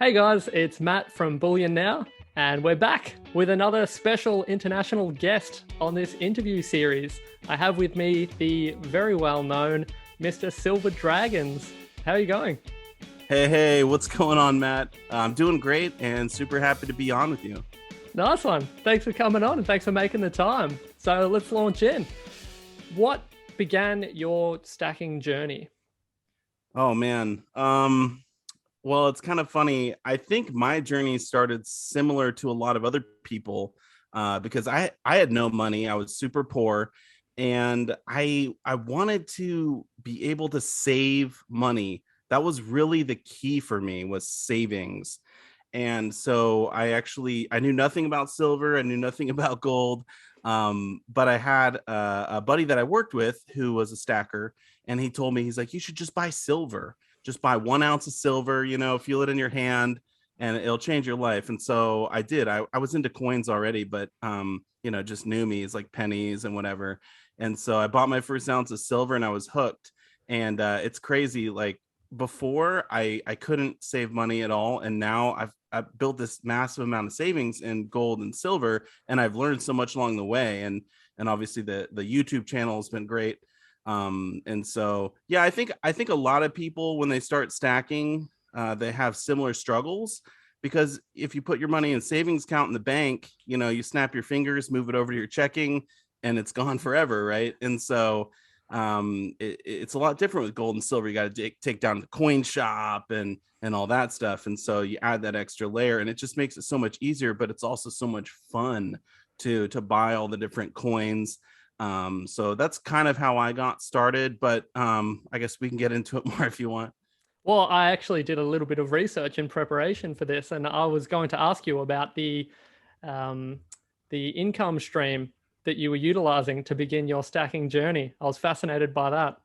Hey guys, it's Matt from Bullion Now, and we're back with another special international guest on this interview series. I have with me the very well known Mr. Silver Dragons. How are you going? Hey, what's going on, Matt? I'm doing great and super happy to be on with you. Nice one. Thanks for coming on and thanks for making the time. So let's launch in. What began your stacking journey? Oh man. Well, it's kind of funny. I think my journey started similar to a lot of other people because I had no money. I was super poor and I wanted to be able to save money. That was really the key for me was savings. And so I knew nothing about silver, I knew nothing about gold. But I had a buddy that I worked with who was a stacker, and he told me, he's like, you should just buy silver, just buy 1 ounce of silver, feel it in your hand and it'll change your life. And so I did. I was into coins already, but just numies like pennies and whatever. And so I bought my first ounce of silver and I was hooked. And it's crazy. Like before I couldn't save money at all. And now I've built this massive amount of savings in gold and silver. And I've learned so much along the way. And obviously the YouTube channel has been great. And so yeah, I think a lot of people when they start stacking, they have similar struggles, because if you put your money in savings account in the bank, you snap your fingers, move it over to your checking, and it's gone forever, right? And so it's a lot different with gold and silver. You got to take down the coin shop and all that stuff. And so you add that extra layer and it just makes it so much easier, but it's also so much fun to buy all the different coins. So that's kind of how I got started, but I guess we can get into it more if you want. Well, I actually did a little bit of research in preparation for this, and I was going to ask you about um, the income stream that you were utilizing to begin your stacking journey. I was fascinated by that.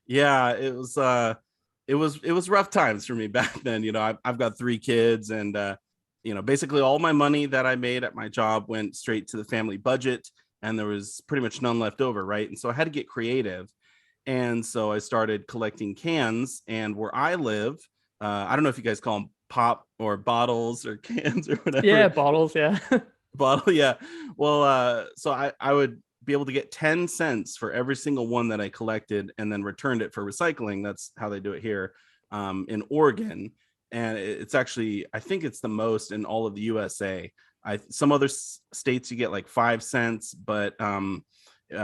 Yeah, it was rough times for me back then. I've got 3 kids, and basically all my money that I made at my job went straight to the family budget, and there was pretty much none left over, right? And so I had to get creative. And so I started collecting cans. And where I live, I don't know if you guys call them pop or bottles or cans or Yeah, whatever. bottles. Yeah. Bottle, yeah. Well, so I would be able to get 10 cents for every single one that I collected and then returned it for recycling. That's how they do it here in Oregon. And it's actually, I think it's the most in all of the USA. Some other states you get like 5 cents, but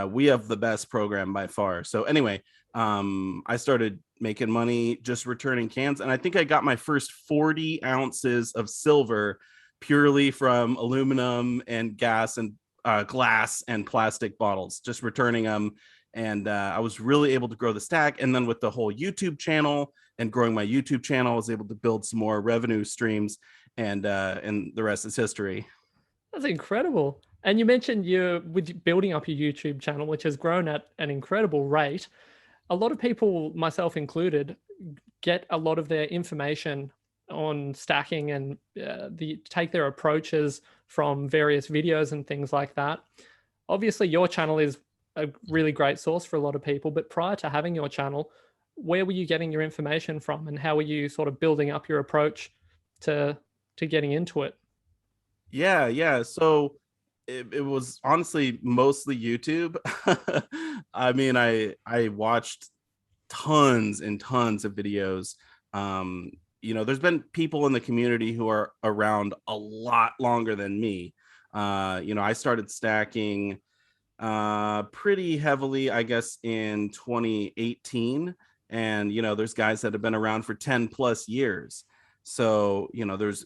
we have the best program by far. So anyway, I started making money just returning cans, and I think I got my first 40 ounces of silver purely from aluminum and gas and glass and plastic bottles, just returning them. And I was really able to grow the stack. And then with the whole YouTube channel and growing my YouTube channel, I was able to build some more revenue streams, and the rest is history. That's incredible. And you mentioned you're with building up your YouTube channel, which has grown at an incredible rate. A lot of people, myself included, get a lot of their information on stacking and take their approaches from various videos and things like that. Obviously, your channel is a really great source for a lot of people, but prior to having your channel, where were you getting your information from, and how were you sort of building up your approach to getting into it? Yeah. So it was honestly mostly YouTube. I mean, I watched tons and tons of videos. There's been people in the community who are around a lot longer than me. I started stacking pretty heavily, I guess, in 2018. And, there's guys that have been around for 10 plus years. So, there's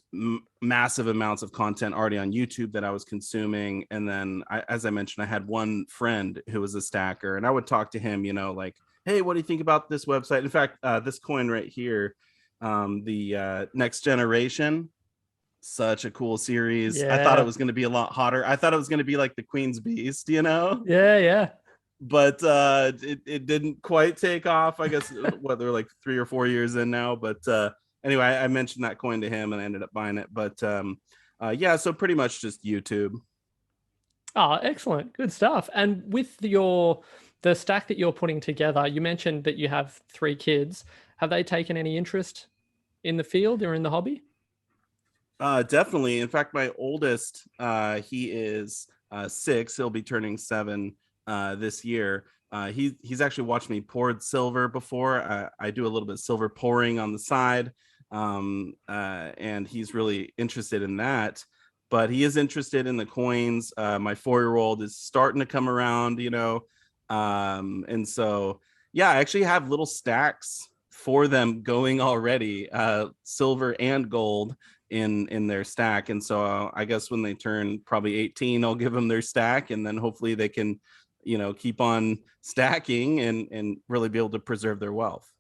massive amounts of content already on YouTube that I was consuming. And then, as I mentioned, I had one friend who was a stacker, and I would talk to him, like, hey, what do you think about this website? In fact, this coin right here, the Next Generation, such a cool series. I thought it Yeah. was going to be a lot hotter. I thought it was going to be like the Queen's Beast, Yeah, yeah. but it didn't quite take off. I guess what they're like 3 or 4 years in now. But anyway, I mentioned that coin to him and I ended up buying it. But yeah, so pretty much just YouTube. Oh, excellent. Good stuff. And with the stack that you're putting together, you mentioned that you have 3 kids. Have they taken any interest in the field or in the hobby? Definitely. In fact, my oldest, he is 6. He'll be turning 7 this year. He's actually watched me poured silver before. I do a little bit of silver pouring on the side, and he's really interested in that. But he is interested in the coins. My 4-year-old is starting to come around, and so yeah, I actually have little stacks for them going already, silver and gold in their stack. And so I guess when they turn probably 18, I'll give them their stack, and then hopefully they can keep on stacking and really be able to preserve their wealth.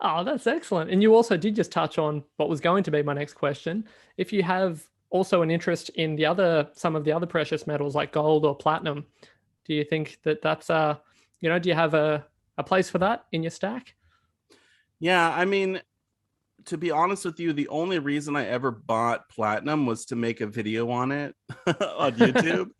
Oh, that's excellent. And you also did just touch on what was going to be my next question. If you have also an interest in some of the other precious metals like gold or platinum, do you think that that's do you have a place for that in your stack? Yeah, I mean, to be honest with you, the only reason I ever bought platinum was to make a video on it on YouTube.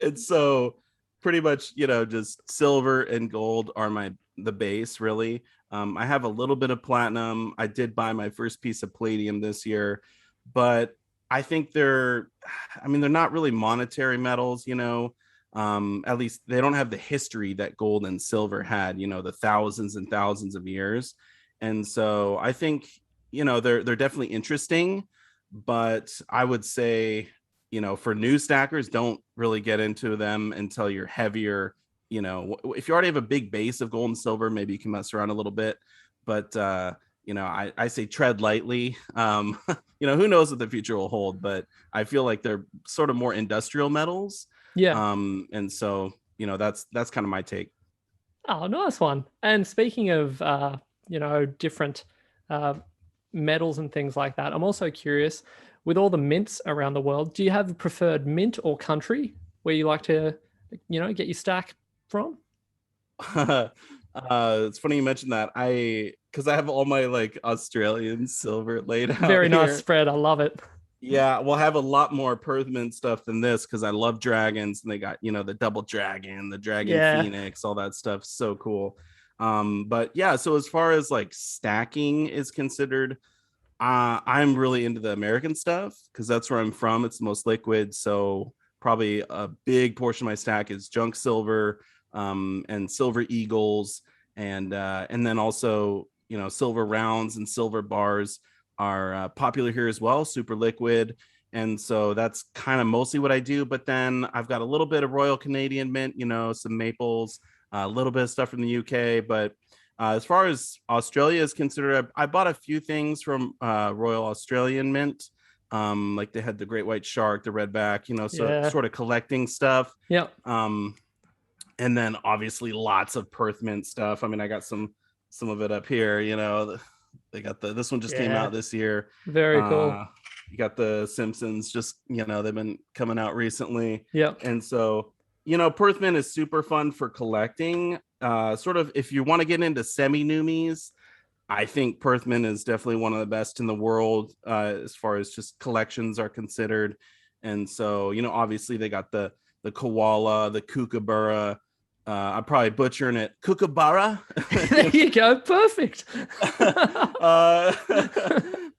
And so pretty much, just silver and gold are the base really. I have a little bit of platinum. I did buy my first piece of palladium this year, but I think they're not really monetary metals, at least they don't have the history that gold and silver had, the thousands and thousands of years. And so I think, they're definitely interesting, but I would say, for new stackers, don't really get into them until you're heavier. If you already have a big base of gold and silver, maybe you can mess around a little bit, but I say tread lightly. Who knows what the future will hold, but I feel like they're sort of more industrial metals. Yeah. And so, that's kind of my take. Oh, nice one. And speaking of different uh, metals and things like that, I'm also curious, with all the mints around the world, do you have a preferred mint or country where you like to, get your stack from? It's funny you mentioned that. Because I have all my like Australian silver laid out Very nice here. spread. I love it. Yeah, we'll have a lot more Perth mint stuff than this because I love dragons, and they got the double dragon, the dragon Yeah. phoenix, all that stuff. So cool. But yeah, so as far as like stacking is considered, I'm really into the American stuff because that's where I'm from. It's the most liquid, so probably a big portion of my stack is junk silver, and silver eagles, and then also silver rounds and silver bars are popular here as well, super liquid. And so that's kind of mostly what I do. But then I've got a little bit of Royal Canadian Mint, some maples, a little bit of stuff from the UK. But as far as Australia is considered, I bought a few things from Royal Australian Mint. Like they had the great white shark, the redback, so Yeah. sort of collecting stuff. Yep. And then obviously lots of Perth Mint stuff. I mean, I got some of it up here, they got this one just came Yeah. out this year. Very cool. You got the Simpsons, just they've been coming out recently. Yep. And so Perth Mint is super fun for collecting. Sort of if you want to get into semi-numies, I think Perth Mint is definitely one of the best in the world as far as just collections are considered. And so obviously they got the koala, the kookaburra. I'm probably butchering it. Kookaburra. There you go. Perfect.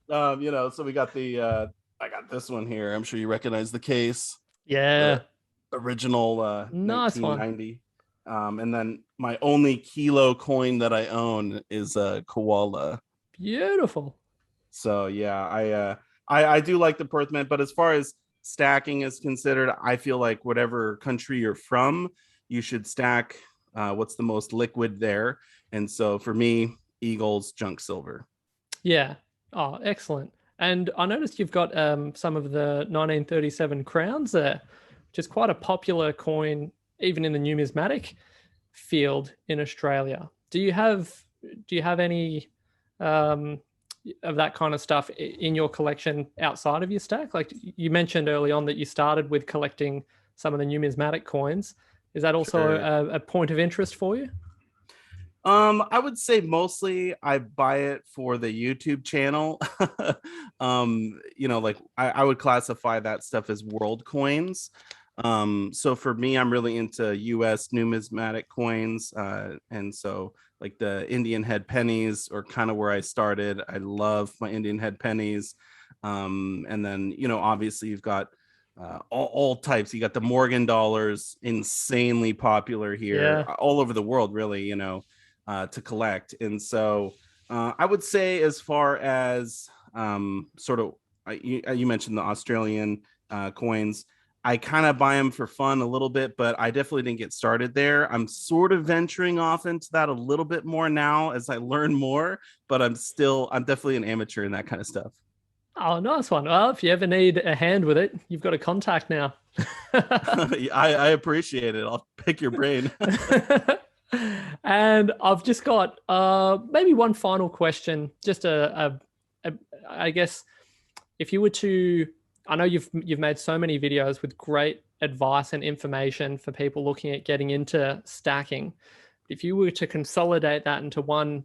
So we got I got this one here. I'm sure you recognize the case. Yeah. The original Nice one. 1990. And then my only kilo coin that I own is a koala. Beautiful. So yeah, I do like the Perth Mint, but as far as stacking is considered, I feel like whatever country you're from, you should stack what's the most liquid there. And so for me, Eagles, junk silver. Yeah. Oh, excellent. And I noticed you've got some of the 1937 crowns there, which is quite a popular coin, even in the numismatic field in Australia. Do you have any of that kind of stuff in your collection outside of your stack? Like you mentioned early on that you started with collecting some of the numismatic coins. Is that also Sure. a point of interest for you? I would say mostly I buy it for the YouTube channel. Like I would classify that stuff as world coins. So for me, I'm really into US numismatic coins. And so like the Indian head pennies are kind of where I started. I love my Indian head pennies. And then, obviously you've got all types. You got the Morgan dollars, insanely popular here, Yeah. all over the world, really, to collect. And so I would say, as far as sort of, you mentioned the Australian coins. I kind of buy them for fun a little bit, but I definitely didn't get started there. I'm sort of venturing off into that a little bit more now as I learn more, but I'm definitely an amateur in that kind of stuff. Oh, nice one. Well, if you ever need a hand with it, you've got a contact now. I appreciate it. I'll pick your brain. And I've just got maybe one final question. Just I guess if you were to, I know you've made so many videos with great advice and information for people looking at getting into stacking. If you were to consolidate that into one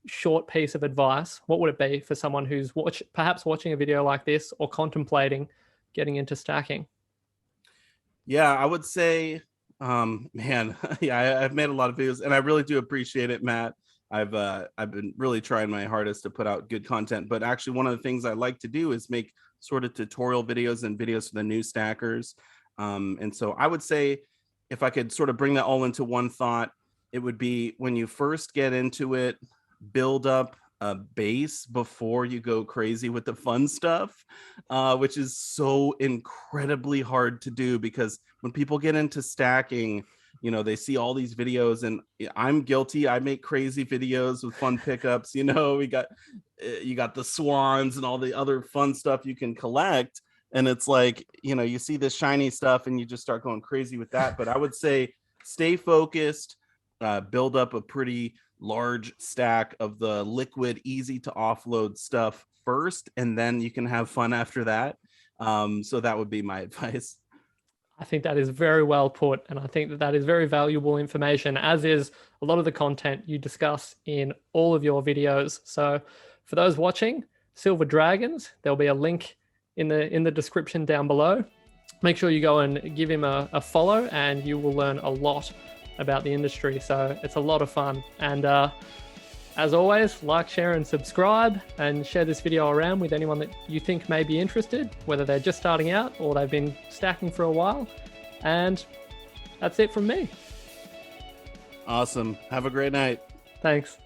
short piece of advice, what would it be for someone who's perhaps watching a video like this or contemplating getting into stacking? Yeah, I would say, man, yeah, I've made a lot of videos, and I really do appreciate it, Matt. I've been really trying my hardest to put out good content, but actually one of the things I like to do is make sort of tutorial videos and videos for the new stackers. And so I would say, if I could sort of bring that all into one thought, it would be, when you first get into it, build up a base before you go crazy with the fun stuff, which is so incredibly hard to do, because when people get into stacking, they see all these videos, and I'm guilty. I make crazy videos with fun pickups. You got the swans and all the other fun stuff you can collect. And it's like, you see this shiny stuff and you just start going crazy with that. But I would say, stay focused, build up a pretty large stack of the liquid, easy to offload stuff first, and then you can have fun after that. So that would be my advice. I think that is very well put, and I think that is very valuable information, as is a lot of the content you discuss in all of your videos. So for those watching, Silver Dragons, there'll be a link in the description down below. Make sure you go and give him a follow, and you will learn a lot about the industry. So it's a lot of fun. And as always, like, share, and subscribe, and share this video around with anyone that you think may be interested, whether they're just starting out or they've been stacking for a while. And that's it from me. Awesome. Have a great night. Thanks.